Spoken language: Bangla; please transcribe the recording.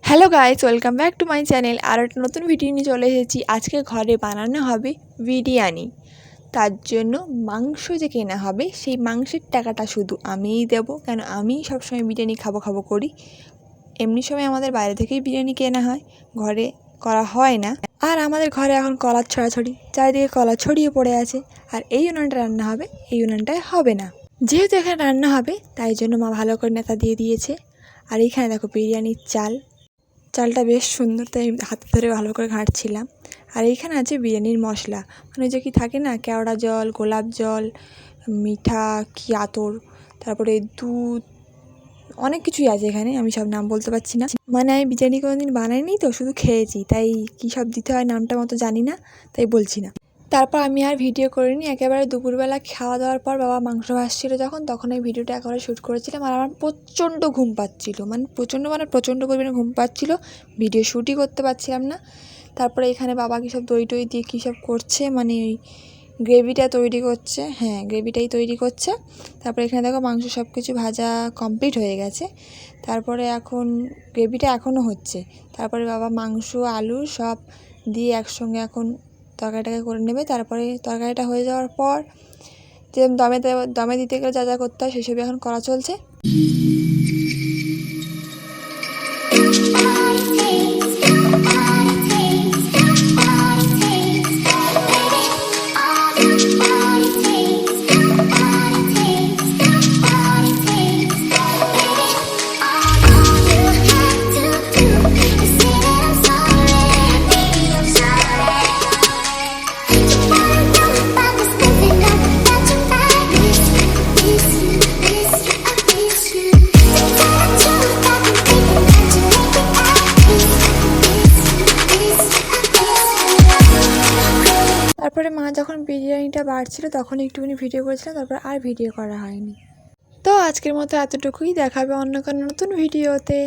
Hello guys, welcome back to my channel. আর একটা নতুন ভিডিও নিয়ে চলে এসেছি। আজকে ঘরে বানানো হবে বিরিয়ানি। তার জন্য মাংস যে কেনা হবে সেই মাংসের টাকাটা শুধু আমিই দেবো, কেন আমি সবসময় বিরিয়ানি খাবো করি। এমনি সময় আমাদের বাইরে থেকেই বিরিয়ানি কেনা হয়, ঘরে করা হয় না। আর আমাদের ঘরে এখন কলার ছড়াছড়ি, চারিদিকে কলা ছড়িয়ে পড়ে আছে। আর এই উনানটা রান্না হবে, এই উনানটায় হবে না। যেহেতু এখানে রান্না হবে তাই জন্য মা ভালো করে নেতা দিয়ে দিয়েছে। আর এইখানে দেখো বিরিয়ানির চালটা বেশ সুন্দর, তাই হাতে ধরে ভালো করে ঘাঁটছিলাম। আর এইখানে আছে বিরিয়ানির মশলা, মানে যে কি থাকে না, কেওড়া জল, গোলাপ জল, মিঠা কি আতর, তারপরে দুধ, অনেক কিছুই আছে এখানে, আমি সব নাম বলতে পারছি না। মানে আমি বিরিয়ানি কোনোদিন বানাইনি তো, শুধু খেয়েছি, তাই কী সব দিতে হয় নামটা মতো জানি না, তাই বলছি না। তারপর আমি আর ভিডিও করিনি, একেবারে দুপুরবেলা খাওয়া দাওয়ার পর বাবা মাংস ভাসছিল তখন এই ভিডিওটা একেবারে শ্যুট করেছিলাম। আর আমার প্রচণ্ড ঘুম পাচ্ছিলো, প্রচণ্ড পরিমাণে ঘুম পাচ্ছিলো, ভিডিও শ্যুটই করতে পারছিলাম না। তারপরে এখানে বাবা কী সব দই দিয়ে কী সব করছে, মানে ওই গ্রেভিটা তৈরি করছে, হ্যাঁ গ্রেভিটাই তৈরি করছে। তারপরে এখানে দেখো মাংস সব কিছু ভাজা কমপ্লিট হয়ে গেছে। তারপরে এখন গ্রেভিটা এখনও হচ্ছে। তারপরে বাবা মাংস আলু সব দিয়ে একসঙ্গে এখন তরকারিটাকে করে নেবে। তারপরে তরকারিটা হয়ে যাওয়ার পর যে দমে দিতে গেলে যা করতে হয় সেসবই এখন করা চলছে। তারপরে মা যখন বিরিয়ানিটা বাড়ছিল তখন একটুখানি ভিডিও করেছিলাম, তারপর আর ভিডিও করা হয়নি। তো আজকের মতো এতটুকুই, দেখাবে অন্য কোনো নতুন ভিডিওতে।